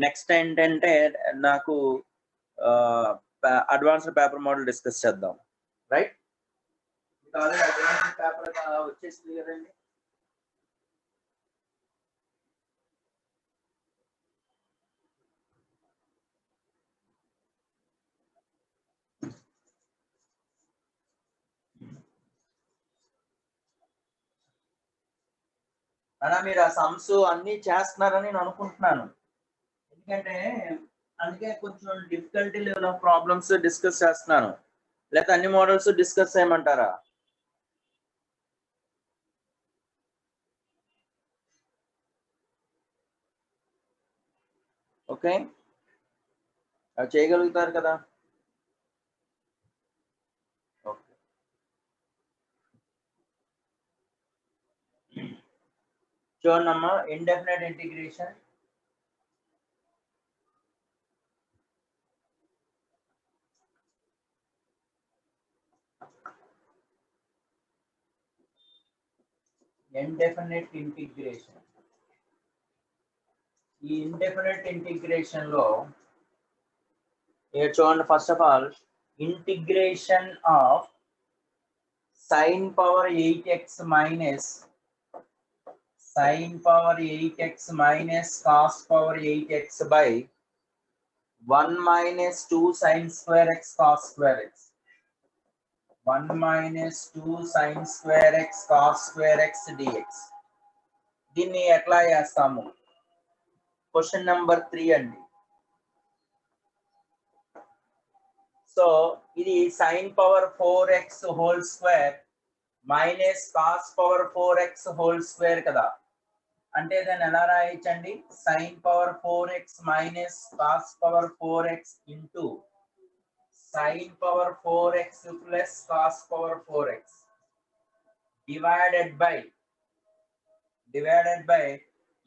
Next ఏంటంటే నాకు advanced paper model discuss చేద్దాం, రైట్? ఆల్రెడీ అడ్వాన్స్డ్ పేపర్ వచ్చేసింది కదండి. అలా మీరు ఆ సమ్స్ అన్ని చేస్తున్నారని నేను అనుకుంటున్నాను. ఎందుకంటే అందుకే కొంచెం difficulty level of problems discuss చేస్తున్నాను. లేకపోతే అన్ని మోడల్స్ డిస్కస్ చేయమంటారా? ఓకే, అది చేయగలుగుతారు కదా. ఓకే, చూడమ్మా, ఇండెఫినెట్ ఇంటిగ్రేషన్ ఈ ఇండెఫినెట్ ఇంటిగ్రేషన్ లో చూడండి, first of all integration of sin power 8x minus cos power 8x by 1 minus 2 sin square x cos square x. 1 minus 2 sin square x cos square x dx. దీన్ని ఎట్లా చేస్తాము? Question number 3 అండి. So ఇది sin power 4x whole square minus cos power 4x whole square కదా. అంటే దాన్ని ఎలా రాయొచ్చండి? sin power 4x minus cos power 4x into sin power 4x plus cos power 4x divided by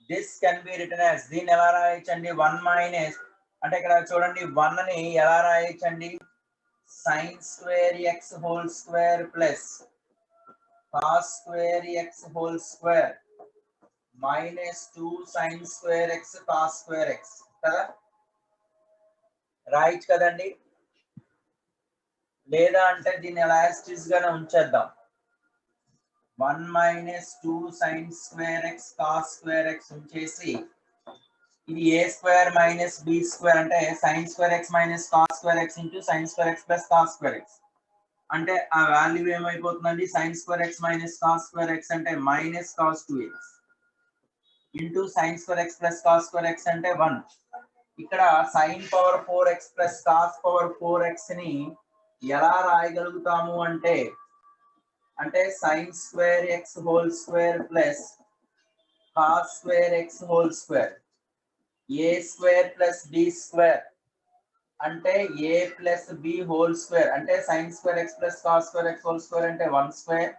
this can be written as, దీన్ని ఎలా రాయొచ్చండి? 1 minus, అంటే ఇక్కడ చూడండి 1 ని ఎలా రాయొచ్చండి? sin square x whole square plus cos square x whole square minus 2 sin square x cos square x కదా, రాయొచ్చు కదండి. లేదా అంటే దీన్ని ఎలాస్టిస్ గానే ఉంచేద్దాం. 1 minus 2 sin square x cos square x ఉంచేసి ఇది a square minus b square, అంటే sin square x minus cos square x into sin square x plus cos square x. అంటే ఆ value ఏమైపోతుందండి? sin square x minus cos square x అంటే minus cos 2x into sin square x plus cos square x అంటే 1. ఇక్కడ sin power 4x plus cos power 4x ని ఎలా రాయగలుగుతాము అంటే sin square x whole square plus cos square x whole square a square plus b square అంటే a plus b whole square, అంటే sin square x plus cos square x whole square అంటే 1 square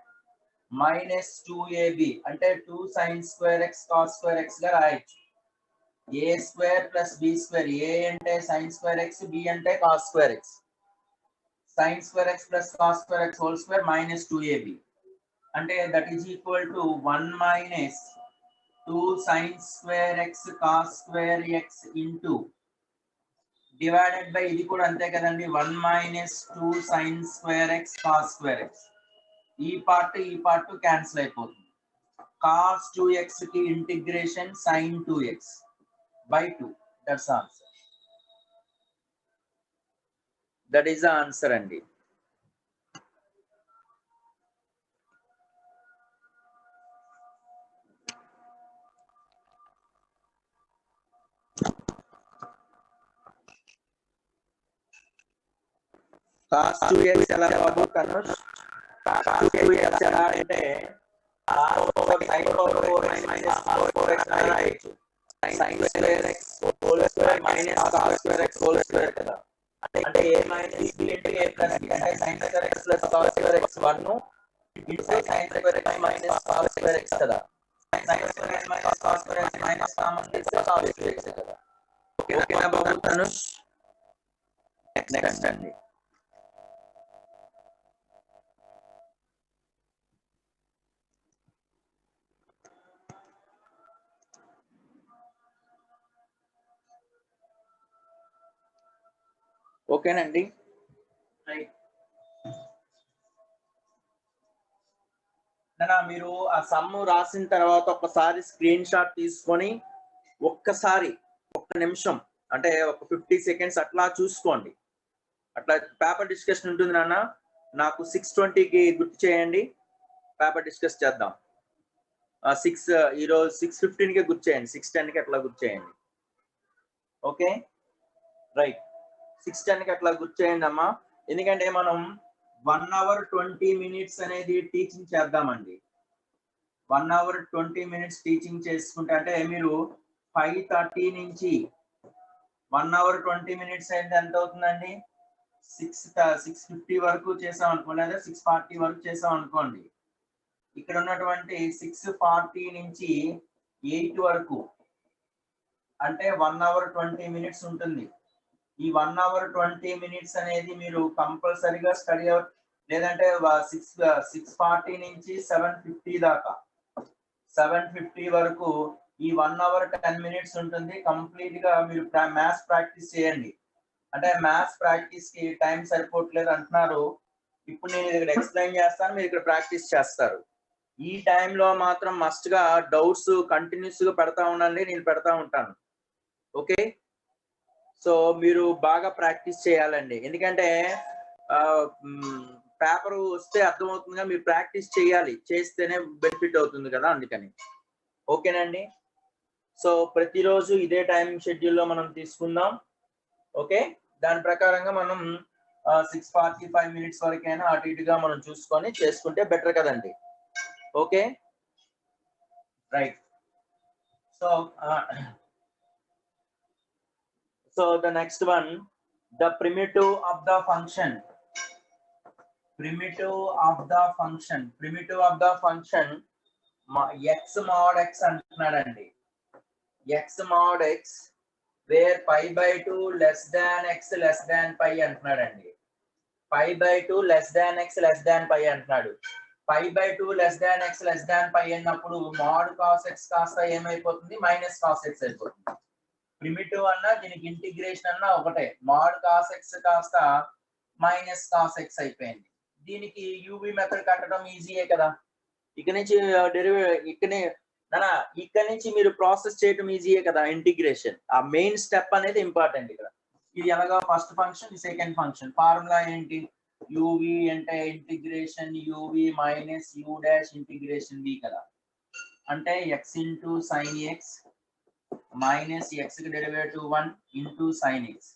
minus 2ab అంటే 2 sin square x cos square x గా రాయొచ్చు. a square plus b square, a అంటే sin square x, b అంటే cos square x. sin square x plus cos square x whole square minus 2ab అంటే that is equal to 1 minus 2 sin square x cos square x into divided by ఇది కూడా అంతే కదండి, 1 minus 2 sin square x cos square x. ఈ part cancel అయిపోతుంది. cos 2x కి integration sin 2x by 2. That's answer. That is the answer అండి. cos 2x ఎలా బాబు కనుష్? cos 2x ఎలా అంటే sin power 4x minus cos 4x రాయొచ్చు. sin square x whole square minus cos square x whole square కదా. అంటే a minus b into a plus b అంటే sin square x plus cos square x 1 into sin square x minus cos square x కదా. sin square x minus cos square x minus common తీస్తే cos square x కదా. ఓకేనా బాబు Dhanush? Next అండి. ఓకేనండి. మీరు ఆ some రాసిన తర్వాత ఒక్కసారి స్క్రీన్ షాట్ తీసుకొని ఒక్కసారి ఒక్క నిమిషం అంటే ఒక 50 సెకండ్స్ అట్లా చూసుకోండి. అట్లా పేపర్ డిస్కషన్ ఉంటుంది నాన్న. నాకు 6:20కి గుర్తు చేయండి. పేపర్ డిస్కస్ చేద్దాం. 6 ఈరోజు 6:15కి గుర్తు చేయండి. 6:10కి అట్లా గుర్తు చేయండి. Okay right. 6:10కి అట్లా గుర్తు చేయండి అమ్మా. ఎందుకంటే మనం 1 అవర్ 20 మినిట్స్ అనేది టీచింగ్ చేద్దామండి. 1 అవర్ 20 మినిట్స్ టీచింగ్ చేసుకుంటే అంటే మీరు 5:30 నుంచి 1 అవర్ 20 మినిట్స్ అయితే ఎంత అవుతుందండి? 6:50 వరకు చేసాం అనుకోండి, లేదా 6:40 వరకు చేసాం అనుకోండి. ఇక్కడ ఉన్నటువంటి 6:40 నుంచి 8 వరకు అంటే 1 అవర్ 20 మినిట్స్ ఉంటుంది. ఈ 1 అవర్ 20 మినిట్స్ అనేది మీరు కంపల్సరీగా స్టడీ అవర్, లేదంటే 6:40 నుంచి 7:50 దాకా 7:50 వరకు ఈ 1 అవర్ 10 మినిట్స్ ఉంటుంది. కంప్లీట్ గా మీరు మ్యాథ్స్ ప్రాక్టీస్ చేయండి. అంటే మ్యాథ్స్ ప్రాక్టీస్ కి టైం సరిపోవట్లేదు అంటున్నారు. ఇప్పుడు నేను ఇక్కడ ఎక్స్ప్లెయిన్ చేస్తాను, మీరు ఇక్కడ ప్రాక్టీస్ చేస్తారు. ఈ టైంలో మాత్రం మస్ట్ గా డౌట్స్ కంటిన్యూస్ గా పెడతా ఉండండి, నేను పెడతా ఉంటాను. ఓకే, సో మీరు బాగా ప్రాక్టీస్ చేయాలండి. ఎందుకంటే పేపర్ వస్తే అర్థమవుతుందిగా, మీరు ప్రాక్టీస్ చేయాలి, చేస్తేనే బెనిఫిట్ అవుతుంది కదా, అందుకని. ఓకేనండి. సో ప్రతిరోజు ఇదే టైమింగ్ షెడ్యూల్లో మనం తీసుకుందాం. ఓకే, దాని ప్రకారంగా మనం 6:45 మినిట్స్ వరకైనా అటు ఇటుగా మనం చూసుకొని చేసుకుంటే బెటర్ కదండి. Okay right. So the next one, the primitive of the function. Primitive of the function x mod x అంటున్నాడండి. x mod x where pi/2 less than x less than pi అంటున్నాడండి. pi/2 less than x less than pi అంటున్నాడు. pi/2 less than x less than pi అన్నప్పుడు mod cos x కాస్త ఏమైపోతుంది? Minus cos x అయిపోతుంది. Primitive అన్నా దీనికి integration అన్నా ఒకటే. mod cos x కాస్త మైనస్ cos x అయిపోయింది. దీనికి యూవి మెథడ్ కట్టడం ఈజీయే కదా. ఇక్కడ నుంచి ఇక్కడ నుంచి మీరు ప్రాసెస్ చేయడం ఈజీయే కదా. ఇంటిగ్రేషన్ ఆ మెయిన్ స్టెప్ అనేది ఇంపార్టెంట్ ఇక్కడ. ఇది ఎలాగా first function, second function. Formula ఏంటి? యూవి అంటే integration u v minus u dash integration v కదా. అంటే x into sine x minus x కి derivative 1 into sine x.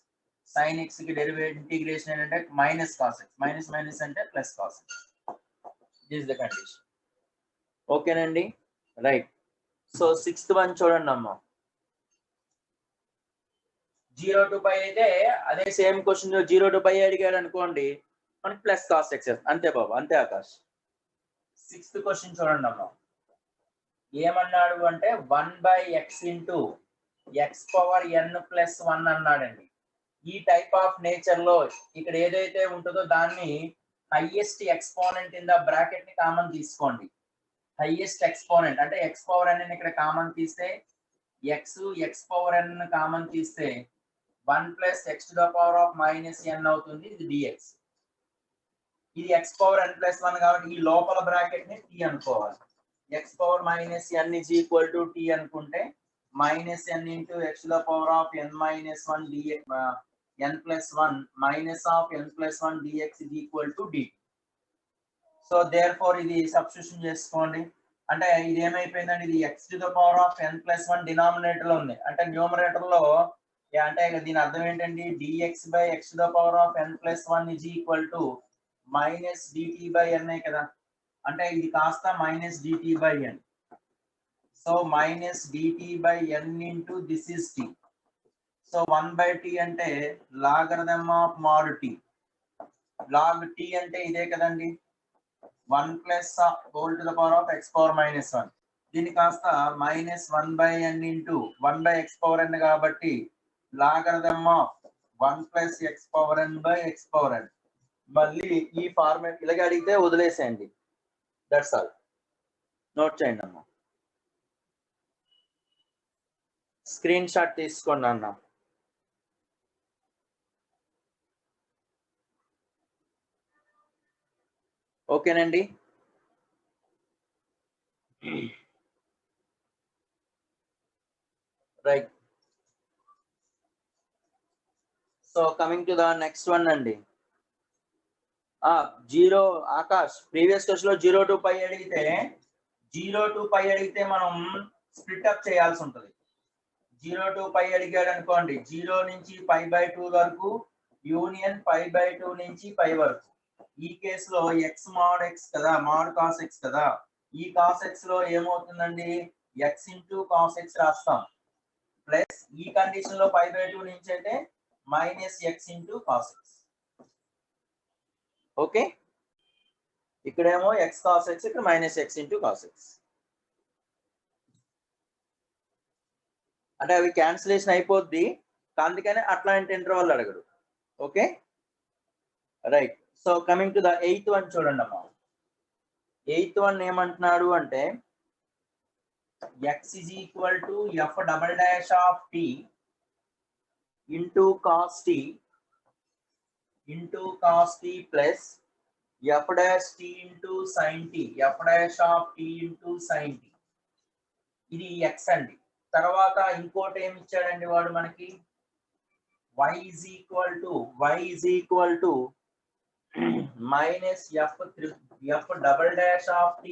Sine x కి డెరివేటివ్ ఇంటిగ్రేషన్ అంటే minus cos x, minus minus అంటే plus cos x. This is the condition. ఓకేనండి right. So 6th one చూడండి అమ్మా. 0 to pi అయితే అదే same question 0 to pi అడిగాడు అనుకోండి, మనకి ప్లస్ కాస్ ఎక్స్ అంతే బాబు, అంతే ఆకాష్. 6th క్వశ్చన్ చూడండి అమ్మా. ఏమన్నాడు అంటే 1/x into x power n plus 1 అన్నాడండి. ఈ టైప్ ఆఫ్ నేచర్ లో ఇక్కడ ఏదైతే ఉంటుందో దాన్ని highest exponent in the bracket ని కామన్ తీసుకోండి. హైయెస్ట్ ఎక్స్పోనెంట్ అంటే ఎక్స్ పవర్ n ఇక్కడ కామన్ తీస్తే ఎక్స్ పవర్ n కామన్ తీస్తే 1 plus x to the power of minus n అవుతుంది. ఇది dx. ఇది ఎక్స్ పవర్ n ప్లస్ 1 కాబట్టి ఈ లోపల బ్రాకెట్ ని t అనుకోవాలి. X power minus n is equal to t అనుకుంటే minus n into x to the power of n minus 1 dx n plus 1 minus of n plus 1 dx is equal to dt. So therefore ఇది substitution చేసుకోండి. అంటే ఇది ఏమైపోయిందండి, ఇది x to the power of n plus 1 denominator లో ఉంది. అంటే numerator లో అంటే దీని అర్థం ఏంటండి, dx by X to the power of n plus 1 is equal to minus dt by n కదా. అంటే ఇది కాస్త minus dt by n. So minus dt by n into this is t. So 1/t అంటే logarithm of mod t. log t అంటే ఇదే కదండి, 1 plus whole to the power of x power minus 1. దీన్ని కాస్త minus 1/n into 1/x power n కాబట్టి logarithm of 1 plus x power n by x power n. మళ్ళీ ఈ format ఇలాగ అడిగితే వదిలేసేయండి, దట్స్ ఆల్. నోట్ చేయండి అమ్మా, స్క్రీన్ షాట్ తీసుకోండి అన్న. ఓకేనండి. Right. So coming to the next one అండి. జీరో ఆకాష్ ప్రీవియస్ క్వశ్చన్ లో 0 to π అడిగితే 0 to π అడిగితే మనం స్ప్లిట్ అప్ చేయాల్సి ఉంటుంది. 0 to π అడిగాడు అనుకోండి, 0 నుంచి π/2 వరకు యూనియన్ π/2 నుంచి π వరకు. ఈ కేసులో x mod x కదా, mod cos x కదా. ఈ cos x లో ఏమవుతుందండి, x ఇంటూ cos x రాస్తాం. ప్లస్ ఈ కండిషన్ లో π/2 నుంచి అయితే minus x into cos x. Okay, ఇక్కడేమో x cos x, ఇక్కడ minus x into cos x. అంటే అవి క్యాన్సిలేషన్ అయిపోద్ది, అందుకని అట్లాంటి ఇంటర్వల్ అడగడు. Okay right. So coming to the 8th one చూడండి అమ్మా. 8th వన్ ఏమంటున్నాడు అంటే x is equal to f double dash of t into cos t plus f dash t into sin t, f dash of t into sin t. ఇది x అండి. తర్వాత ఇంకోటి ఏమి ఇచ్చాడండి వాడు మనకి, y is equal to minus f double dash of t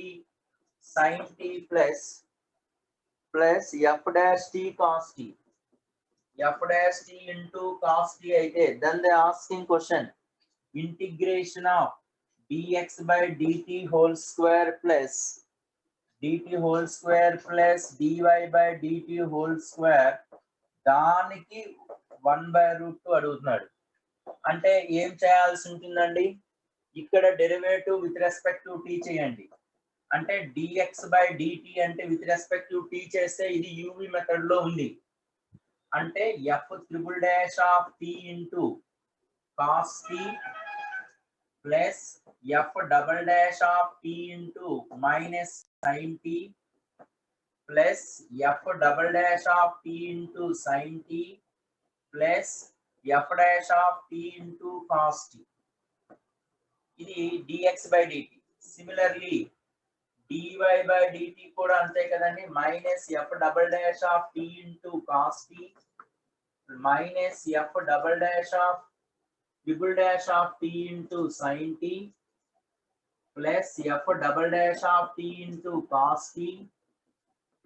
sin t plus f dash t cos t, f dash t into cos t అయితే then they asking question integration of dx by dt whole square plus dt whole square plus dy by dt whole square దానికి 1/√2 అడుగుతున్నాడు. అంటే ఏం చేయాల్సి ఉంటుందండి, ఇక్కడ derivative with respect to t చేయండి. అంటే dx by dt అంటే విత్ రెస్పెక్ట్ టు t చేస్తే ఇది uv మెథడ్ లో ఉంది. అంటే f triple dash of t into cos t plus f double dash of t into minus sin t plus f double dash of t into sin t plus f dash of t into cos t. ఇది dx by dt. Similarly dy by dt కూడా అంతే కదండి, minus f double dash of t into cos t minus f double dash of t into sin t plus f double dash of t into cos t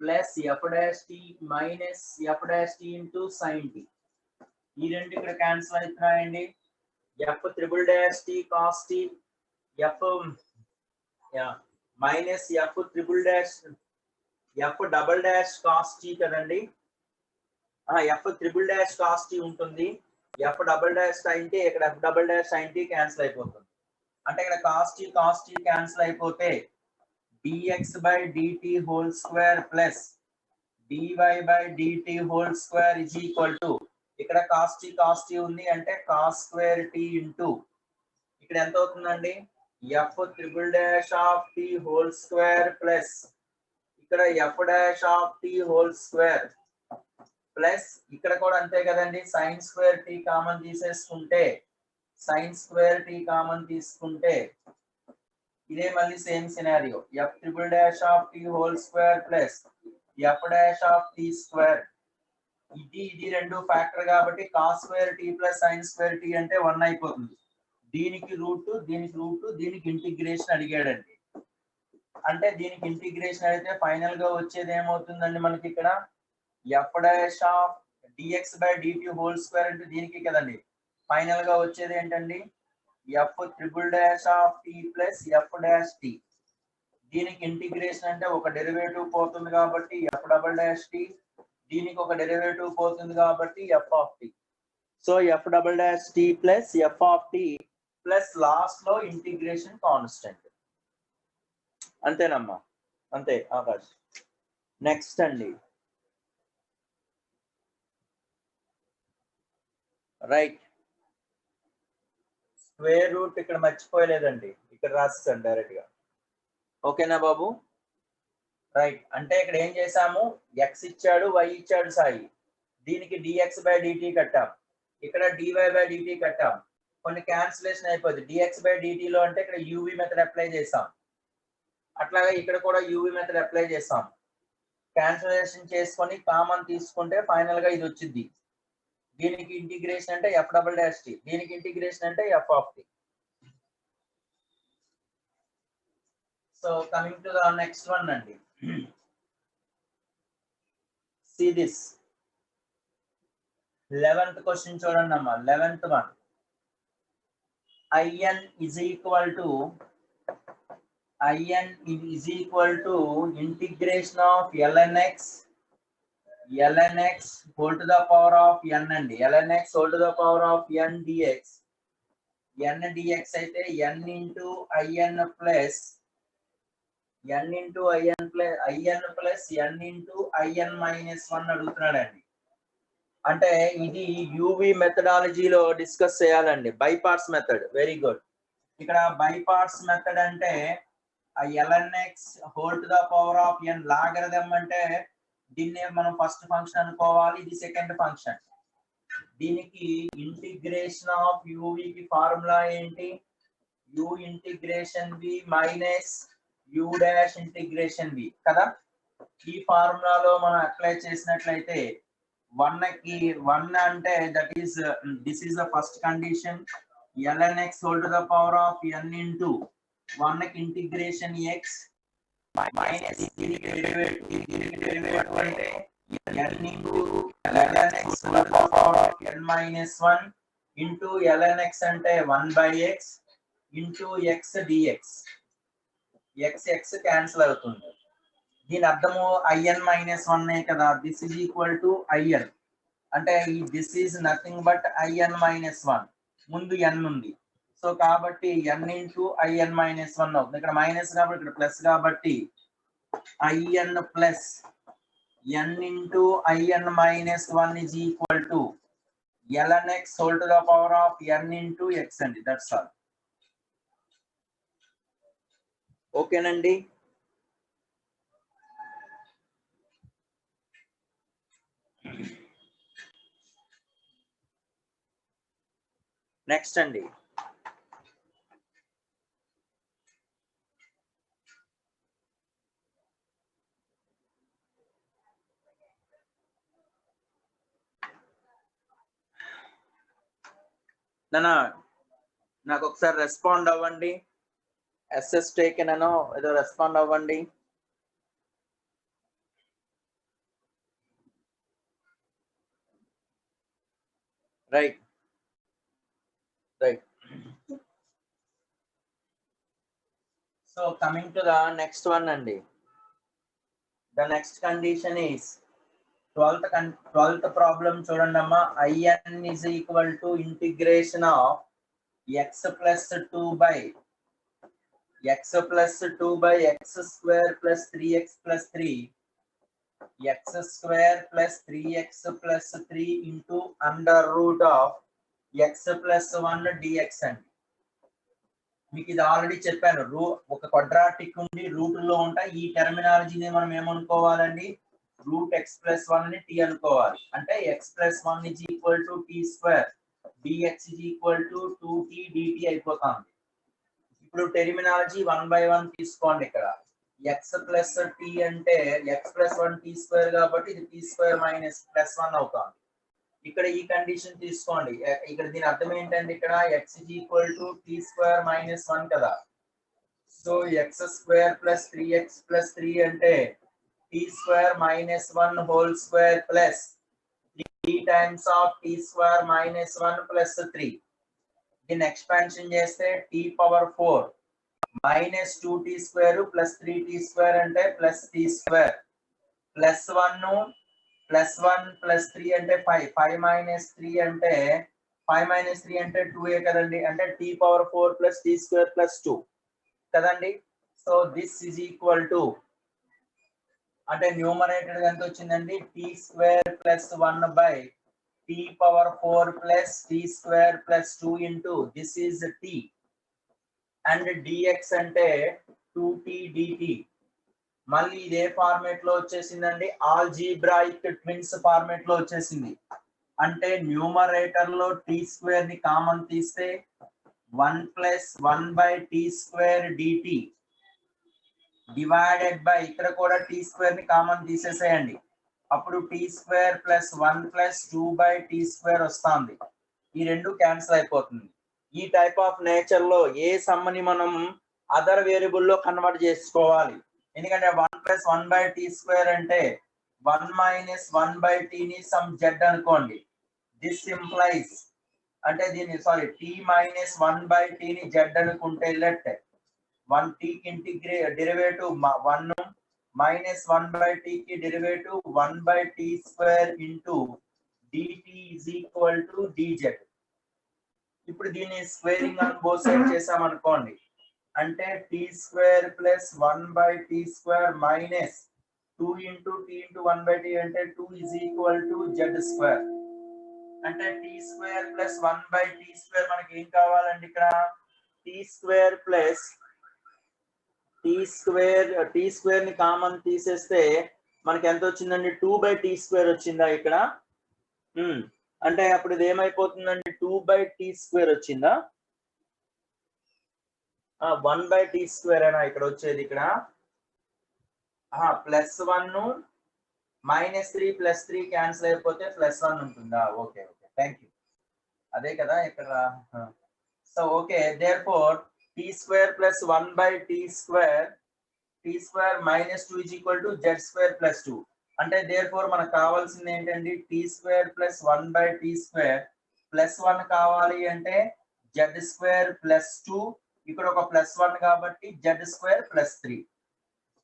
plus f dash t minus f dash t into sin t. ఈ రెండు ఇక్కడ cancel అవుతున్నాయండి. f triple dash t cos t f minus f triple dash f double dash cos t కదండి, f triple dash cos t ఉంటుంది. f double dash sin t, ఇక్కడ f double dash sin t cancel అయిపోతుంది. అంటే ఇక్కడ cos t cancel అయిపోతే dx by dt whole square plus dy by dt whole square is equal to, ఇక్కడ cos t ఉంది అంటే cos square t into ఇక్కడ ఎంత అవుతుందండి, f triple dash of t whole square plus ఇక్కడ f dash of t whole square plus ఇక్కడ కూడా అంతే కదండి, sin square t కామన్ తీసేసుకుంటే sin square t కామన్ తీసుకుంటే ఇదే మళ్ళీ same scenario, f triple dash of t whole square plus f dash of t square. ఇది రెండు ఫ్యాక్టర్ కాబట్టి cos square t plus sin square t అంటే 1 అయిపోతుంది. దీనికి రూట్ దీనికి ఇంటిగ్రేషన్ అడిగాడండి. అంటే దీనికి ఇంటిగ్రేషన్ అయితే ఫైనల్ గా వచ్చేది ఏమవుతుందండి మనకి ఇక్కడ f dash of dx by dt whole square అంటే దీనికి కదండి, ఫైనల్ గా వచ్చేది ఏంటండి f triple dash of t plus f dash t. దీనికి ఇంటిగ్రేషన్ అంటే ఒక డెరివేటివ్ పోతుంది కాబట్టి f double dash t, దీనికి ఒక డెరివేటివ్ పోతుంది కాబట్టి f of t. So f double dash t plus f of t plus last లో ఇంటిగ్రేషన్ కాన్స్టెంట్. అంతేనమ్మా, అంతే ఆకాష్. నెక్స్ట్ అండి, రైట్, స్క్వేర్ రూట్ ఇక్కడ మర్చిపోయలేదండి, ఇక్కడ రాస్తాను డైరెక్ట్ గా. ఓకేనా బాబు, రైట్. అంటే ఇక్కడ ఏం చేసాము, x ఇచ్చాడు y ఇచ్చాడు సాయి, దీనికి dx by dt కట్టాం, ఇక్కడ dy by dt కట్టాం. కొన్ని క్యాన్సిలేషన్ అయిపోద్ది. dx/dt లో అంటే ఇక్కడ uv మెథడ్ అప్లై చేసాం, అట్లాగే ఇక్కడ కూడా uv మెథడ్ అప్లై చేసాం. క్యాన్సిలేషన్ చేసుకొని కామన్ తీసుకుంటే ఫైనల్ గా ఇది వచ్చింది. దీనికి ఇంటిగ్రేషన్ అంటే f''t, దీనికి ఇంటిగ్రేషన్ అంటే f'. So coming to the next one అండి. See this 11th క్వశ్చన్ చూడండి అమ్మా. 11th one, in is equal to integration of ln x whole to the power of n అండి. ln x whole to the power of n dx. n dx అయితే n into in plus n into in plus n into in minus 1 అడుగుతున్నాడండి. అంటే ఇది UV మెథడాలజీలో discuss చేయాలండి. By parts method, very good. ఇక్కడ by parts method అంటే ln x whole to the power of n logarithm అంటే దీన్నే మనం first function అనుకోవాలి, ఇది సెకండ్ ఫంక్షన్. దీనికి ఇంటిగ్రేషన్ ఆఫ్ యూవి కి ఫార్ములా ఏంటి? u integration v minus u dash integration v కదా. ఈ ఫార్ములాలో మనం అప్లై చేసినట్లయితే 1 అంటే that is this is the first condition. ln x whole to the power of n into 1 కి integration x minus దీనికి derivative అంటే n into ln x whole to the power of n minus 1 into ln x అంటే 1/x into x dx. x cancel అవుతుంది. దీని అర్థము in minus 1 కదా. This is equal to in అంటే this is nothing but in minus 1. ముందు n ఉంది, so కాబట్టి n into in minus 1 అవుతుంది. ఇక్కడ మైనస్ కాబట్టి ఇక్కడ ప్లస్ కాబట్టి in plus n into in minus 1 is equal to ln x whole to the power of n into x అండి. That's all. ఓకేనండి. నెక్స్ట్ అండి, నాకు ఒకసారి రెస్పాండ్ అవ్వండి. ఎస్ఎస్ టేకెన్ అనో ఏదో రెస్పాండ్ అవ్వండి. Right. So coming to the next one అండి. The next condition is 12th problem చూడండి అమ్మా. in is equal to integration of x plus 2 by x square plus 3x plus 3 x square plus 3x plus 3 into under root of x plus 1 dx అండి. మీకు ఇది already చెప్పాను. ఒక quadratic ఉండి route లో ఉంటాయి. ఈ టెర్మినాలజీని మనం ఏమనుకోవాలండి? రూట్ x plus 1 ని t అనుకోవాలి. అంటే x plus 1 is equal to t square dx is equal to 2t dt అయిపోతుంది. ఇప్పుడు టెర్మినాలజీ 1 by 1 తీసుకోండి. ఇక్కడ x plus t అంటే x plus 1 t square కాబట్టి ఇది t square minus plus 1 అవుతుంది. ఇక్కడ ఈ కండిషన్ తీసుకోండి. ఇక్కడ దీని అర్థం ఏంటంటే ఇక్కడ x is equal to t square minus 1 కదా. So x square plus 3x plus 3 అంటే t square minus 1 whole square plus 3 times of t square minus 1 plus 3. దీన్ని ఎక్స్పాన్షన్ చేస్తే t power 4 minus 2t square plus 3t square అంటే plus t square plus 1 plus 1 plus 3 అంటే 5 minus 3 అంటే 2 కదండి. అంటే t power 4 plus t square plus 2 కదండి. So this is equal to అంటే numerator ఎంత వచ్చిందండి? t square plus 1 by t power 4 plus t square plus 2 into this is t and dx అంటే 2t dt. మళ్ళీ ఇదే ఫార్మేట్ లో వచ్చేసిందండి. Algebraic twins format లో వచ్చేసింది. అంటే న్యూమరేటర్ లో t స్క్వేర్ ని కామన్ తీస్తే 1 plus 1 by t square dt divided by ఇక్కడ కూడా t స్క్వేర్ ని కామన్ తీసేసేయండి. అప్పుడు t square plus 1 plus 2 by t square వస్తుంది. ఈ రెండు క్యాన్సిల్ అయిపోతుంది. ఈ టైప్ ఆఫ్ నేచర్ లో ఏ సమ్మని మనం అదర్ వేరియబుల్ లో కన్వర్ట్ చేసుకోవాలి. ఎందుకంటే 1 ప్లస్ 1 బై టీ స్క్వేర్ అంటే 1 మైనస్ 1 బై టీ ని సమ్ జెడ్ అనుకోండి. దిస్ ఇంప్లైస్ అంటే దీన్ని sorry T minus 1 by T ని జెడ్ అనుకుంటే లెట్ 1 టీ కి డెరివేటివ్ 1 మైనస్ 1 బై టీ కి derivative 1 by tea square into dt is equal to dz. ఇప్పుడు దీన్ని స్క్వేరింగ్ ఆన్ బోత్ సైడ్ చేసాం అనుకోండి. అంటే t square plus 1 by tea square minus 2 into t into 1 by t అంటే 2 is equal to Z square. అంటే t square plus 1 by tea square మనకి ఏం కావాలండి ఇక్కడ t square plus t square ని కామన్ తీసేస్తే మనకి ఎంత వచ్చిందండి 2 బై టీ స్క్వేర్ వచ్చిందా ఇక్కడ. అంటే అప్పుడు ఇది ఏమైపోతుందండి 2 బై టీ స్క్వేర్ వచ్చిందా 1 బై టీ స్క్వేర్ అయినా ఇక్కడ వచ్చేది ఇక్కడ ప్లస్ 1 మైనస్ 3 ప్లస్ 3 క్యాన్సిల్ అయిపోతే ప్లస్ 1 ఉంటుందా. Okay okay thank you. అదే కదా ఇక్కడ. So okay therefore T square plus 1 by tea square minus 2 is equal to Z square plus 2. అంటే దేర్ ఫోర్ మనకు కావాల్సింది ఏంటండి T square plus 1 by tea square plus 1 కావాలి అంటే జెడ్ స్క్వేర్ ప్లస్ 2 ఇక్కడ ఒక ప్లస్ 1 కాబట్టి జెడ్ స్క్వేర్ ప్లస్ 3.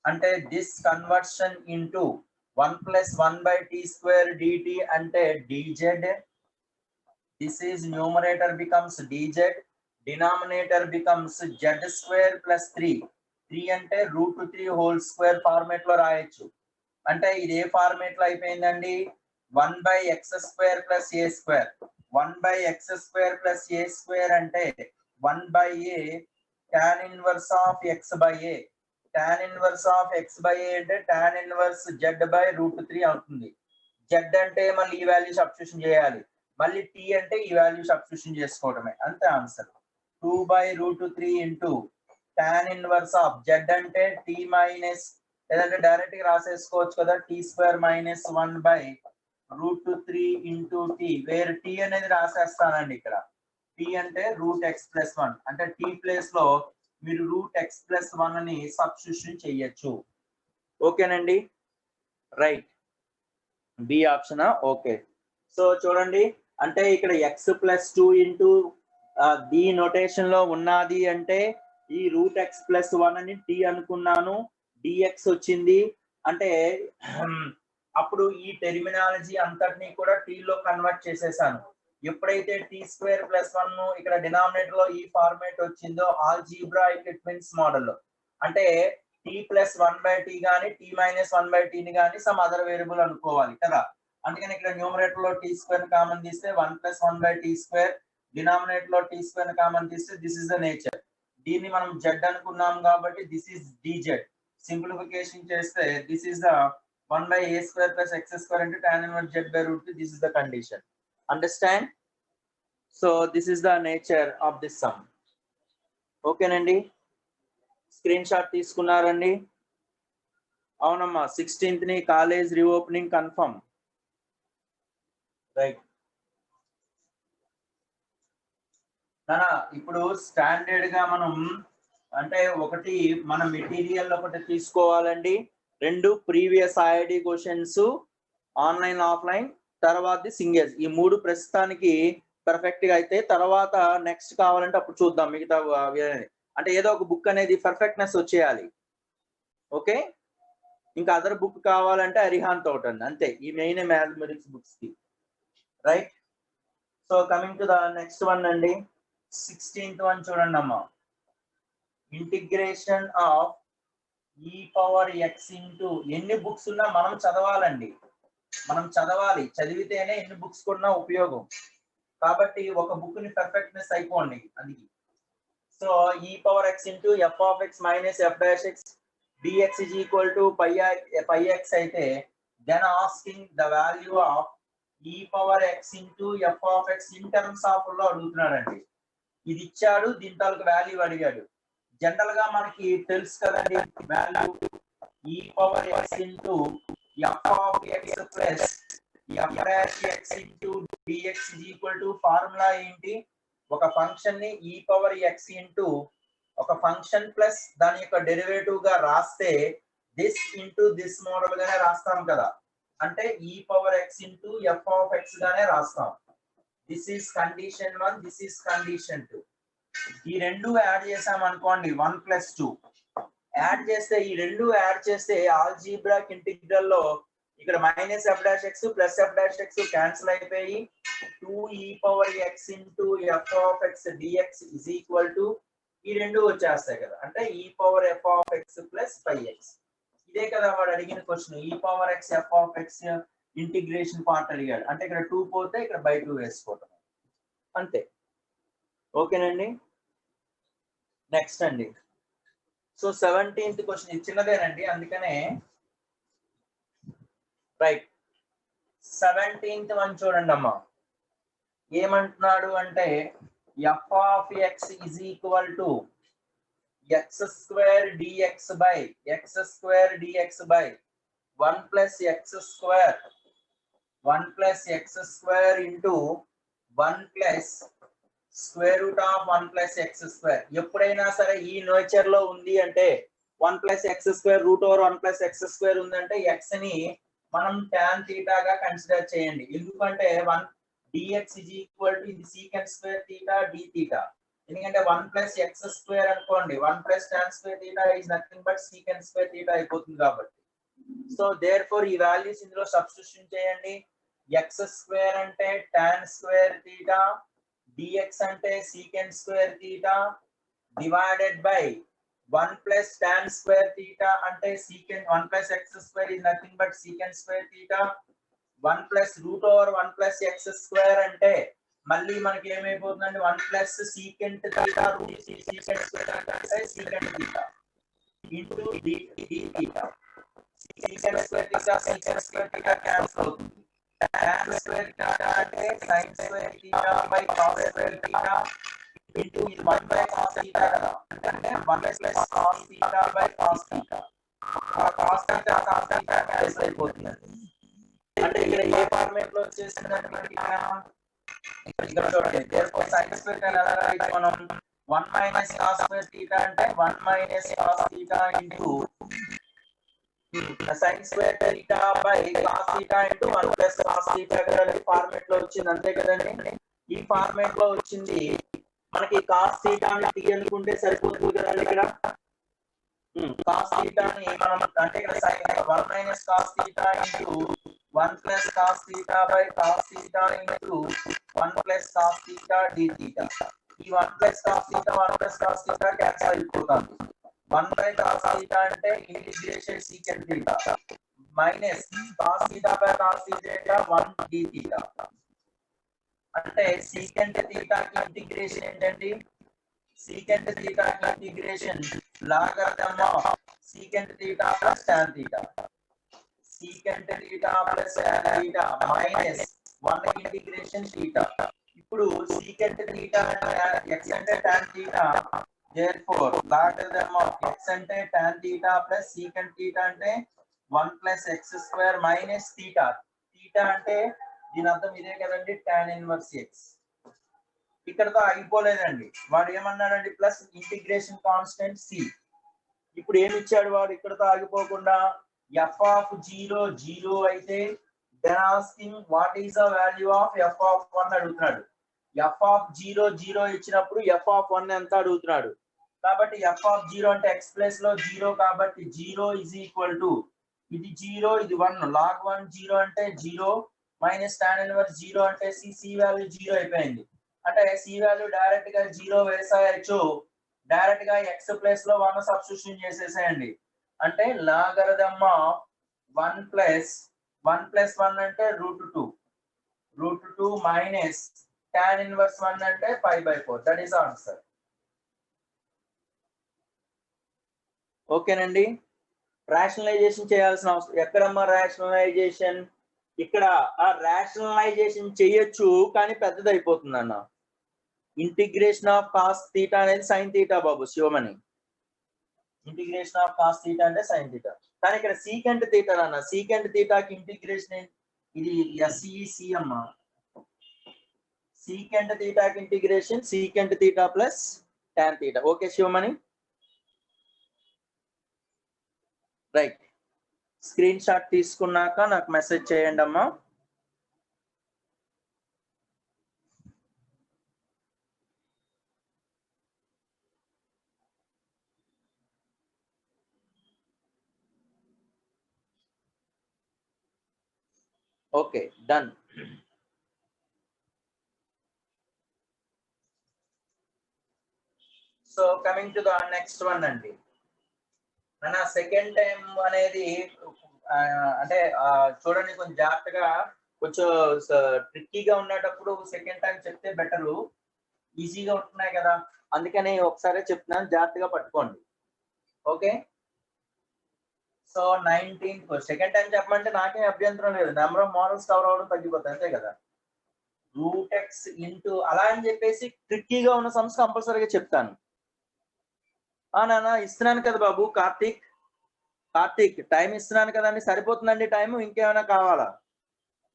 అంటే this conversion into 1 plus 1 by tea square dt అంటే dz. This is numerator becomes dz, denominator becomes Z square plus 3. 3 అంటే √3 whole square format లో రాయొచ్చు. అంటే ఇది ఏ ఫార్మేట్ లో అయిపోయిందండి 1 by x square plus a square. 1 by x square plus a square అంటే 1 by a tan inverse of x by a. tan inverse of x by a అంటే tan inverse Z by √3 అవుతుంది. Z అంటే మళ్ళీ ఈ value substitution చేయాలి, మళ్ళీ tea అంటే ఈ వాల్యూ సబ్స్టిట్యూషన్ చేసుకోవడమే, అంతే answer. 2 by √3 into tan inverse of Z అంటే టీ మైనస్ లేదంటే డైరెక్ట్ గా రాసేసుకోవచ్చు కదా T square minus 1 by √3 into T, where T అనేది రాసేస్తానండి ఇక్కడ. టీ అంటే √x+1 అంటే టీ ప్లేస్ లో మీరు √x+1 అని సబ్స్టిట్యూషన్ చేయొచ్చు. ఓకేనండి right B option. Okay so చూడండి అంటే ఇక్కడ x+2 ఇంటూ ది నోటేషన్ లో ఉన్నది అంటే ఈ √x+1 అని టీ అనుకున్నాను, dx వచ్చింది. అంటే అప్పుడు ఈ టెర్మినాలజీ అంతటినీ కూడా టీ లో కన్వర్ట్ చేసేసాను. ఎప్పుడైతే టీ స్క్వేర్ ప్లస్ 1 ఇక్కడ డినామినేటర్ లో ఈ ఫార్మేట్ వచ్చిందో ఆల్జీబ్రాయిక్ ట్విన్స్ మోడల్ లో అంటే టీ ప్లస్ 1 బై టీ గానీ టీ మైనస్ 1 బై టీ ని కానీ సమ్ అదర్ వేరియబుల్ అనుకోవాలి కదా. అందుకని ఇక్కడ న్యూమరేటర్ లో టీ స్క్వేర్ కామన్ తీస్తే 1 plus 1 by tea square, denominator లో టీ స్క్వేర్ కామన్ తీస్తే దిస్ ఇస్ ద నేచర్. దీన్ని మనం జెడ్ అనుకున్నాం కాబట్టి దిస్ ఇస్ dz. సింప్లిఫికేషన్ చేస్తే this is the 1 by a square plus x square into tan inverse z by √3. This is the condition. Understand? So this is the nature of this sum. Okay నండి, screen shot తీసుకున్నారండి. అవునమ్మా 16th ని college reopening confirm right. ఇప్పుడు standard గా మనం అంటే ఒకటి మన మెటీరియల్ ఒకటి తీసుకోవాలండి, 2 previous IID questions online offline, తర్వాత సింగల్స్. ఈ 3 ప్రస్తుతానికి పర్ఫెక్ట్ గా అయితే తర్వాత నెక్స్ట్ కావాలంటే అప్పుడు చూద్దాం మిగతా. అంటే ఏదో ఒక బుక్ అనేది పర్ఫెక్ట్నెస్ వచ్చేయాలి. ఓకే ఇంకా అదర్ బుక్ కావాలంటే అరిహాంత్ ఒకటి అండి అంతే, ఈ మెయిన్ మ్యాథమెటిక్స్ బుక్స్ కి right. So coming to the next one అండి, 16th వన్ చూడండి అమ్మా. Integration of e power x into ఎన్ని బుక్స్ ఉన్నా మనం చదవాలండి, మనం చదవాలి, చదివితేనే ఎన్ని బుక్స్ కొన్నా ఉపయోగం. కాబట్టి ఒక బుక్ ని పర్ఫెక్ట్నెస్ అయిపోండి అది. So e power x into f of x minus f dash x dx is equal to pi x అయితే then asking the value of e power x into f of x in terms of లో అడుగుతున్నాడండి. ఇది ఇచ్చాడు, దీని తాలూకు value అడిగాడు. General గా మనకి తెలుసు కదండి value e power x into f of x plus f dash x into dx is equal to formula ఏంటి? ఒక ఫంక్షన్ ని e పవర్ x ఇంటూ ఒక ఫంక్షన్ ప్లస్ దాని యొక్క డెరివేటివ్ గా రాస్తే దిస్ ఇంటూ దిస్ మోడల్ గానే రాస్తాం కదా, అంటే e power x into f of x గానే రాస్తాం. This is condition 1, this is condition 2. ఈ రెండు యాడ్ చేసాం అనుకోండి 1 ప్లస్ 2 యాడ్ చేస్తే, ఈ రెండు యాడ్ చేస్తే ఆల్జీబ్రాక్ ఇంటిగ్రల్ లో ఇక్కడ minus f dash x plus f dash x cancel అయిపోయి 2e power x into f of x dx is equal to ఈ రెండు వచ్చేస్తాయి కదా, అంటే e power f of x plus pi x. ఇదే కదా వాడు అడిగిన question, e power x f of x integration part అడిగాడు, అంటే ఇక్కడ 2 పోతే ఇక్కడ బై 2 వేసుకోవటం అంతే. ఓకేనండి, నెక్స్ట్ అండి. సో 17th క్వశ్చన్, ఇది చిన్నదేనండి అందుకనే రైట్. 17th వన్ చూడండి అమ్మా, ఏమంటున్నాడు అంటే f of x is equal to x square dx by 1 plus x square into 1 plus square root of 1 plus x square. ఎప్పుడైనా సరే ఈ నేచర్ లో ఉంది అంటే 1 plus x square root over 1 plus x square ఉందంటే x ని మనం tan theta గా కన్సిడర్ చేయండి. ఎందుకంటే 1 dx is equal to ఇది secant square theta d theta. ఎందుకంటే 1 plus x square అనుకోండి 1 plus tan square theta is nothing but secant square theta అయిపోతుంది కాబట్టి. సో therefore ఈ వాల్యూస్ ఇందులో సబ్స్టిట్యూషన్ చేయండి. x square అంటే tan square theta, dx అంటే secant square theta divided by 1 plus tan square theta అంటే secant 1 plus x square is nothing but secant square theta 1 plus root over 1 plus x square అంటే మళ్ళీ మనకి ఏమైపోతుందండి 1 plus secant theta root secant square అంటే secant theta into d theta. secant square theta cancel అవుతుంది. tan square theta అంటే sin square theta by cos square theta into 1 by cos theta కదా, అంటే 1 plus cos theta by cos theta. ఆ cos theta cancel అయిపోతుంది. అంటే ఇక్కడ ఏ format లో వచ్చేసిందంటే మనకి ఇక్కడ చూడండి, therefore sin square theta ఎలా రాయొచ్చు మనం 1 minus cos square theta అంటే 1 minus cos theta into sin square theta by cos theta into 1 plus cos theta కదండి ఫార్మాట్ లో వచ్చింది, అంతే కదండి. ఈ ఫార్మాట్ లో వచ్చింది మనకి cos theta ని t అనుకుంటే సరిపోతుంది కదండి. ఇక్కడ cos theta ని మనం అంటే ఇక్కడ sin 1 minus cos theta into 1 plus cos theta by cos theta into 1 plus cos theta d theta. ఈ 1 plus cos theta 1 plus cos theta cancel అయిపోతుంది. 1 by cos theta అంటే integration secant theta minus cos theta by cos theta 1 d theta. అంటే secant theta కి integration ఏంటండి, secant theta కి integration logarithm of secant theta plus tan theta. secant theta plus tan theta minus 1 integration theta. ఇప్పుడు secant theta అంటే x అంటే tan theta, therefore logarithm of x అంటే tan theta plus secant theta అంటే 1 plus x square minus theta. theta అంటే దీని అర్థం ఇదే కదండి, tan inverse x. ఇక్కడతో ఆగిపోలేదండి, వాడు ఏమన్నాడండి ప్లస్ ఇంటిగ్రేషన్ కాన్స్టెంట్ c. ఇప్పుడు ఏమి ఇచ్చాడు వాడు ఇక్కడతో ఆగిపోకుండా, f of 0 అయితే then asking what is the value of f of 1 అడుగుతున్నాడు. f of 0 ఇచ్చినప్పుడు f of 1 ఎంత అడుగుతున్నాడు. కాబట్టి f of 0 అంటే x ప్లస్ లో 0 కాబట్టి 0 is equal to ఇది 0 ఇది 1 log 1 0 అంటే 0 మైనస్ tan ఇన్వర్స్ 0 అంటే c వాల్యూ 0 అయిపోయింది. అంటే c వాల్యూ డైరెక్ట్ గా 0 వేసేయచ్చు, డైరెక్ట్ గా x ప్లస్ లో 1 సబ్స్టిట్యూషన్ చేసేసేయండి. అంటే లాగరిథమ్ ఆఫ్ 1 ప్లస్ 1 అంటే √2 మైనస్ tan ఇన్వర్స్ 1 అంటే 5/4. That is answer. ఓకేనండి, రేషనలైజేషన్ చేయాల్సిన అవసరం ఎక్కడమ్మా రేషనలైజేషన్, ఇక్కడ ఆ రేషనలైజేషన్ చేయొచ్చు కానీ పెద్దది అయిపోతుంది అన్న. ఇంటిగ్రేషన్ ఆఫ్ కాస్ థీటా అనేది సైన్ థీటా బాబు Sivamani. Integration of cos theta అంటే సైన్ థీటా. కానీ ఇక్కడ సీకెంట్ థీటా అన్న, సీకెంట్ థీటాకి ఇంటిగ్రేషన్ ఇది ఎస్ఈసి అమ్మ. సీకెంట్ థీటాకి integration secant theta plus tan theta. Okay Sivamani, right. Screen shot తీసుకున్నాక నాకు మెసేజ్ చేయండి అమ్మా. Okay, done. So coming to the next one అండి. మన సెకండ్ టైం అనేది అంటే చూడండి కొంచెం జాగ్రత్తగా, కొంచెం ట్రిక్కీగా ఉండేటప్పుడు సెకండ్ టైం చెప్తే బెటరు. ఈజీగా ఉంటున్నాయి కదా, అందుకని ఒకసారి చెప్తున్నాను, జాగ్రత్తగా పట్టుకోండి. ఓకే, సో 19 సెకండ్ టైం చెప్పమంటే నాకేం అభ్యంతరం లేదు. నెంబర్ ఆఫ్ మోడల్స్ కవర్ అవ్వడం తగ్గిపోతాయి, అంతే కదా. రూట్ ఎక్స్ ఇంటూ అలా అని చెప్పేసి ట్రిక్కీగా ఉన్న సమ్స్ కంపల్సరీగా చెప్తాను. నాన్న ఇస్తున్నాను కదా బాబు. కార్తీక్ టైం ఇస్తున్నాను కదండి, సరిపోతుందండి టైం, ఇంకేమైనా కావాలా?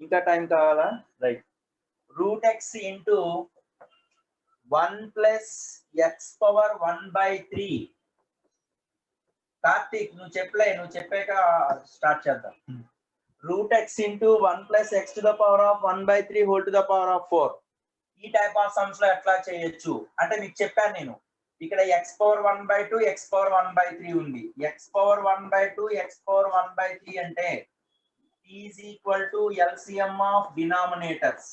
ఇంకా టైం కావాలా? Right. Root x into 1 plus X power 1/3. Karthik నువ్వు చెప్పాక స్టార్ట్ చేద్దాం. Root x into 1 plus x to the power of 1/3 whole to the power of 4. ఈ టైప్ ఆఫ్ సమ్స్ లో ఎట్లా చేయొచ్చు అంటే మీకు చెప్పాను నేను. ఇక్కడ ఎక్స్ పవర్ 1/2 ఎక్స్ పవర్ 1/3 ఉంది. ఎక్స్ పవర్ 1/2 ఎక్స్ పవర్ 1/3 అంటే is equal to LCM of denominators.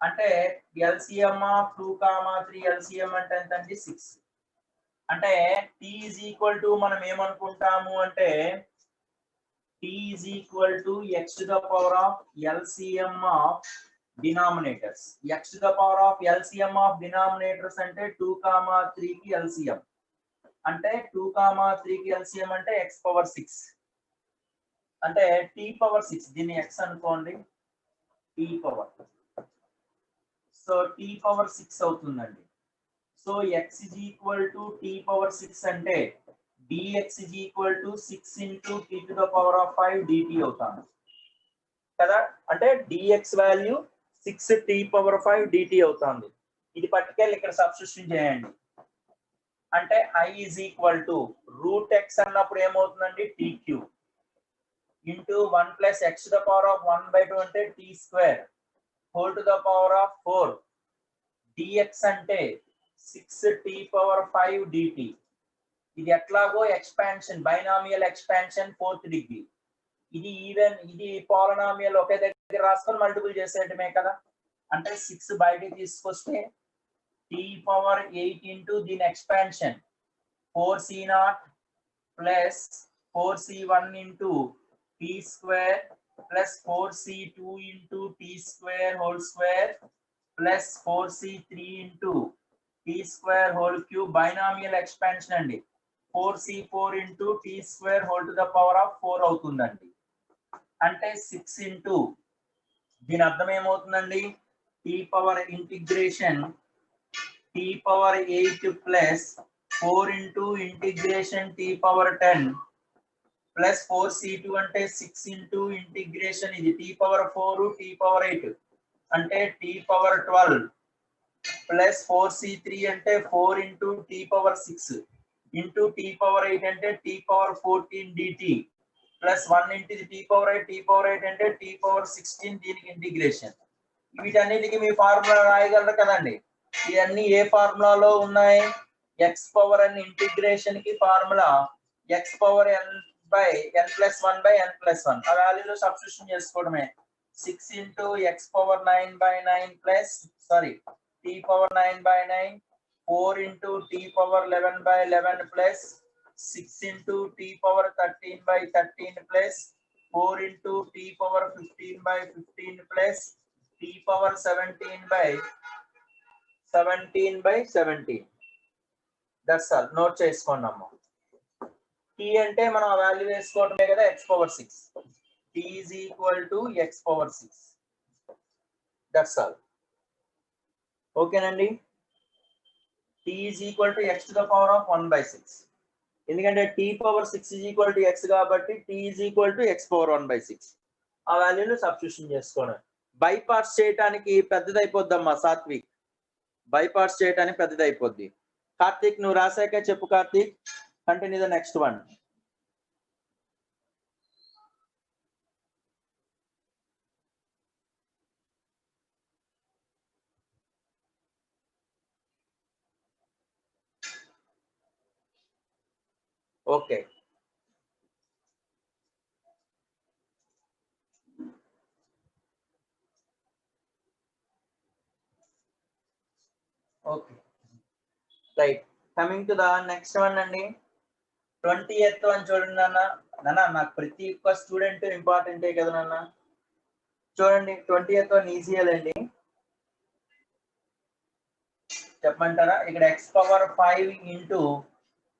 అంటే ఎల్సిఎం ఆఫ్ 2, 3 ఎల్సిఎం అంటే ఎంతండి? 6. అంటే టీ ఈజ్ ఈక్వల్ టు మనం ఏమనుకుంటాము అంటే T is equal to x to the power of LCM of denominators. x to the power of LCM of denominators అంటే 2, 3 కి LCM అంటే 2, 3 కి LCM అంటే x పవర్ 6 అంటే t పవర్ 6. దీన్ని x అనుకోండి, t power. So t power 6 అవుతుందండి. So x is equal to t power 6 అంటే dx is equal to 6 into t to the power of 5 dt అవుతుంది కదా. అంటే dx value 6 t power 5 dt అవుతుంది. ఇది పట్టుకెళ్ళి ఇక్కడ సబ్స్టిట్యూషన్ చేయండి. అంటే i is equal to root x అన్నప్పుడు ఏమవుతుందండి? tq into 1 plus x to the power of 1/2 అంటే t square whole to the power of 4. dx అంటే 6 t పవర్ 5 dt. ఇది ఎట్లాగో expansion, binomial expansion 4th degree. ఇది even, ఇది polynomial ఒకే దగ్గర రాసుకొని మల్టిపుల్ చేసేయటమే కదా. అంటే 6 బయటికి తీసుకొస్తే t పవర్ 8 ఇంటూ దీని expansion 4c0 plus 4c1 into t square plus 4c2 into t square whole square plus 4c3 into t square whole cube. Binomial expansion అండి. 4c4 into t square whole to the power of 4 అవుతుందండి. అంటే 6 into దీని అర్థం ఏమవుతుందండి? t power integration t power 8 plus 4 into integration t power 10 plus 4c2 అంటే 6 into integration ఇది t power 4 t power 8 అంటే t power 12 plus 4c3 అంటే 4 into t power 6 into t power 8 అంటే t power 14 dt plus 1 into T power 8 అంటే tea power 16 దీనికి integration. వీటన్నిటికి మీ formula రాయగలరు కదండి. ఇవన్నీ ఏ ఫార్ములాలో ఉన్నాయి? ఎక్స్ పవర్ n ఇంటిగ్రేషన్ కి formula x power n by n plus 1 by n plus 1. ఆ వాల్యూలో సబ్స్టిట్యూషన్ చేసుకోవడమే. 6 into x power 9/9 plus T power 9/9 4 into T power 11/11 plus 6 into t power 13/13 plus 4 into t power 15/15 plus t power 17/17. That's all. Note చేసుకోండి అమ్మ. t అంటే మనం ఆ value వేసుకోవడమే కదా, x power 6. t is equal to x power 6. That's all. ఓకేనండి. t is equal to x to the power of 1/6. ఎందుకంటే t power 6 is equal to x కాబట్టి t is equal to x power 1/6. ఆ వాల్యూని substitution చేసుకోండి. By parts చేయడానికి పెద్దదైపోద్దమ్మా Satvik. By parts చేయడానికి పెద్దదైపోద్ది. కార్తీక్ నువ్వు రాసాక చెప్పు Karthik. Continue the next one. Okay, okay right. Coming to the next one అండి. 20th వన్ చూడండి నాన్న. నాకు ప్రతి ఒక్క స్టూడెంట్ ఇంపార్టెంటే కదా నాన్న. చూడండి 20th వన్ ఈజీయేలండి. చెప్పమంటారా? ఇక్కడ x power 5 into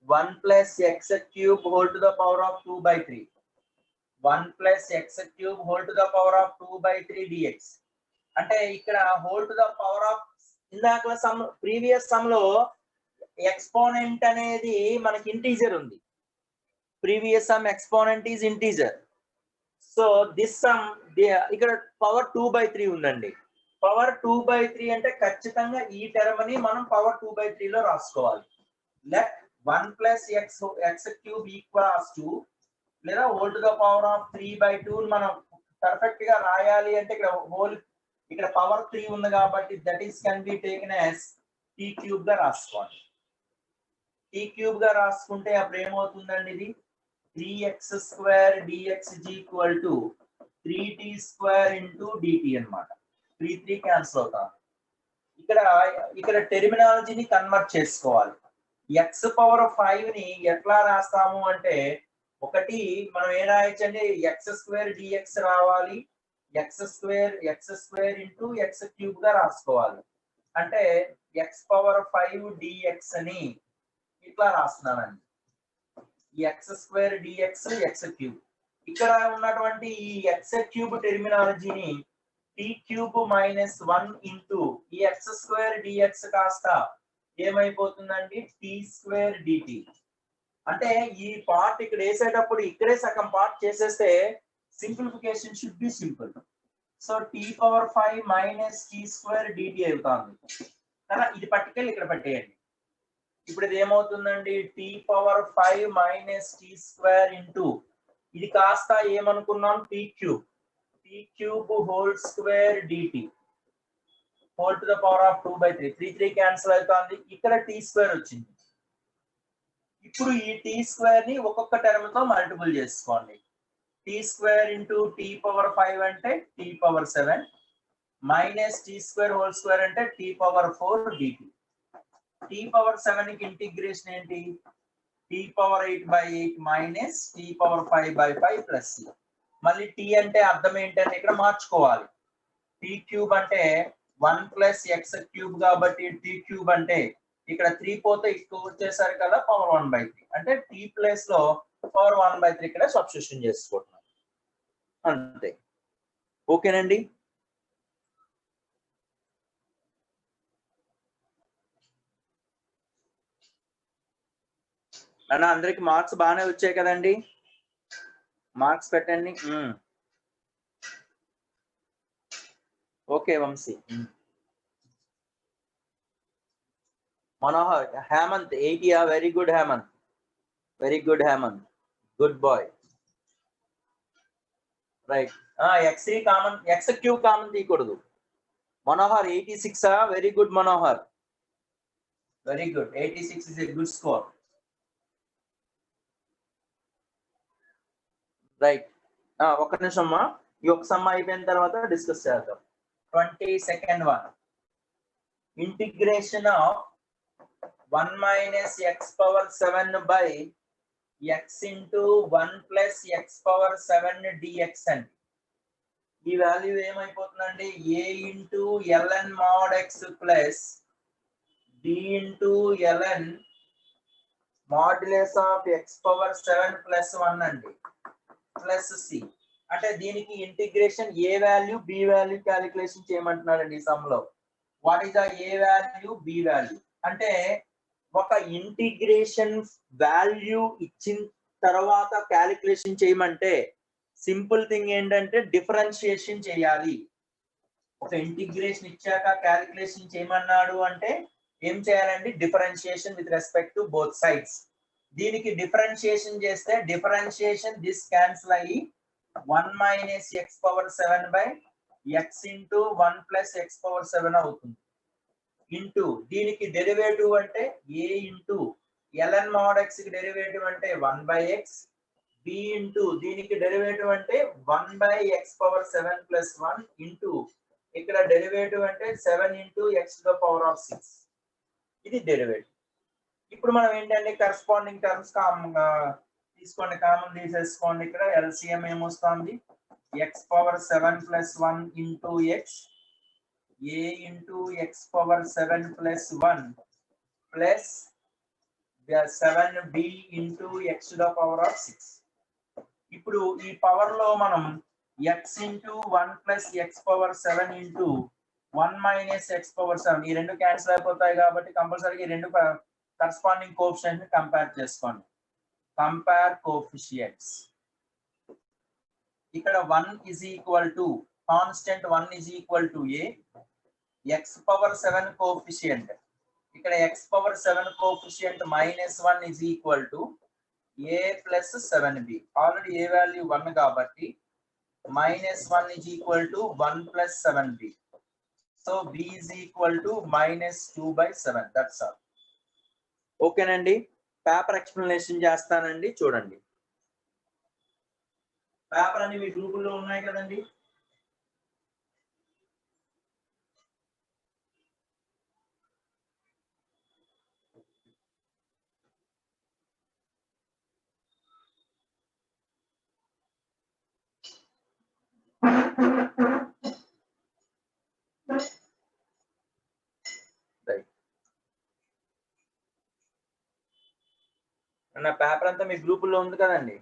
1 plus x cube whole to the power of 2/3. 1 plus x cube whole to the power of 2/3 dx. అంటే ఇక్కడ whole to the power of ఇందాక సమ్ ప్రీవియస్ సమ్ లో ఎక్స్పోనెంట్ అనేది మనకి integer ఉంది. Previous some exponent is integer. So this some ఇక్కడ power 2/3 ఉందండి. Power 2/3 అంటే ఖచ్చితంగా ఈ టర్మ్ ని మనం పవర్ 2/3 లో రాసుకోవాలి. Let 1 plus x cube equals to లేదా whole to the power of 3/2 మనం పర్ఫెక్ట్ గా రాయాలి అంటే ఇక్కడ పవర్ 3 ఉంది కాబట్టి that is can be taken as t cube గా రాసుకోండి. t క్యూబ్ గా రాసుకుంటే అప్పుడు ఏమవుతుందండి? ఇది 3x² dx is equal to 3t² into dt అన్నమాట. 3 క్యాన్సిల్ అవుతాం. ఇక్కడ టెర్మినాలజీని కన్వర్ట్ చేసుకోవాలి. x పవర్ 5 ని ఎట్లా రాస్తాము అంటే ఒకటి మనం ఏం రాయొచ్చండి? x² dx రావాలి. x² into x క్యూబ్ గా రాసుకోవాలి. అంటే x పవర్ 5 dx అని ఇట్లా రాస్తున్నానండి. x² dx x cube. ఇక్కడ ఉన్నటువంటి ఈ x క్యూబ్ టెర్మినాలజీని t క్యూబ్ మైనస్ 1 ఇంటూ ఈ x² dx కాస్త ఏమైపోతుందండి? t² dt. అంటే ఈ పార్ట్ ఇక్కడ వేసేటప్పుడు ఇక్కడే సగం పార్ట్ చేసేస్తే simplification should be simple. So t power 5 minus t² dt అవుతుంది కదా. ఇది పట్టుకెళ్ళి ఇక్కడ పెట్టేయండి. ఇప్పుడు ఇది ఏమవుతుందండి? t power 5 minus t² into ఇది కాస్త ఏమనుకున్నాం? t cube whole square dt whole to the power of 2/3. 3 cancel అవుతుంది. ఇక్కడ t² వచ్చింది. ఇప్పుడు ఈ t² ని ఒక్కొక్క టర్మ్ తో మల్టిపుల్ చేసుకోండి. t² ఇంటూ t పవర్ 5 అంటే t power 7 minus t² whole square అంటే t power 4 dt. t power 7 కి ఇంటిగ్రేషన్ ఏంటి? t power 8/8 minus t power 5/5 plus c. మళ్ళీ t అంటే అర్థం ఏంటంటే ఇక్కడ మార్చుకోవాలి. t క్యూబ్ అంటే 1 ప్లస్ ఎక్స్ క్యూబ్ కాబట్టి t క్యూబ్ అంటే ఇక్కడ 3 పోతే ఇక్కడ వచ్చేసరికి కదా పవర్ 1/3 అంటే t ప్లేస్ లో పవర్ 1/3 ఇక్కడ సబ్స్టిట్యూషన్ చేసుకుంటున్నాం అంతే. ఓకేనండి. అన్న అందరికి మార్క్స్ బాగానే వచ్చాయి కదండి? మార్క్స్ పెట్టండి. Okay Vamshi. Manohar, Hemanth 80. Very good Hemanth, very good Hemanth, good boy. Right. x3 common, x cube common తీయకూడదు. Manohar 86. Very good Manohar, very good. 86 is a good score. Right. ఒక్క నిమిషం అమ్మా, ఈ ఒక్క సమ్ అయిపోయిన తర్వాత డిస్కస్ చేద్దాం. 22nd one. Integration of 1 minus x power 7 by x into 1 plus x power 7 dx అండి. ఈ వాల్యూ ఏమైపోతుందండి? a into ln mod x plus b into ln modulus of x power 7 plus 1 అండి plus c. అంటే దీనికి integration a value b value calculation చేయమంటున్నారండి ఈ sum లో. What is the a value, b value? అంటే ఒక integration value ఇచ్చిన తర్వాత క్యాలిక్యులేషన్ చేయమంటే సింపుల్ థింగ్ ఏంటంటే డిఫరెన్షియేషన్ చేయాలి. ఒక ఇంటిగ్రేషన్ ఇచ్చాక క్యాలిక్యులేషన్ చేయమన్నాడు అంటే ఏం చేయాలండి? Differentiation with respect to both sides. దీనికి డిఫరెన్షియేషన్ చేస్తే డిఫరెన్షియేషన్ దిస్ క్యాన్సిల్ అయ్యి 1 minus X power 7 by X into 1 plus X power 7 అవుతుంది. ఇంటూ దీనికి డెరివేటివ్ అంటే ఏ ఇంటూ ln mod x కి డెరివేటివ్ అంటే 1 బై ఎక్స్, బి ఇంటూ దీనికి డెరివేటివ్ అంటే 1 by X power 7 plus 1 into ఇక్కడ డెరివేటివ్ అంటే 7 into x to the power of 6. ఇది డెరివేటివ్. ఇప్పుడు మనం ఏంటంటే కరెస్పాండింగ్ టర్మ్స్ తీసుకోండి, కామన్ తీసేసుకోండి. ఇక్కడ ఎల్సిఎం ఏమొస్తుంది? X power 7 plus 1 into X a into x power 7 plus 1 plus the 7b into x to the power of 6. ఇప్పుడు ఈ పవర్ లో మనం x into 1 plus x power 7 into 1 minus x power 7 ఈ రెండు cancel అయిపోతాయి కాబట్టి కంపల్సరీగా ఈ రెండు కరెస్పాండింగ్ కోఎఫిషియెంట్ ని కంపేర్ చేసుకోండి. Compare coefficients. ఇక్కడ 1 is equal to constant 1 is equal to a, x power 7 coefficient ఇక్కడ x power 7 coefficient -1 is equal to a plus 7b. Already a value 1 కాబట్టి -1 is equal to 1 plus 7b. So b is equal to -2 by 7. That's all. ఓకేనండి. Paper explanation చేస్తానండి, చూడండి. Paper అన్ని మీ గ్రూపుల్లో ఉన్నాయి కదండి. నా పేపర్ అంతా మీ గ్రూపుల్లో ఉంది కదండి.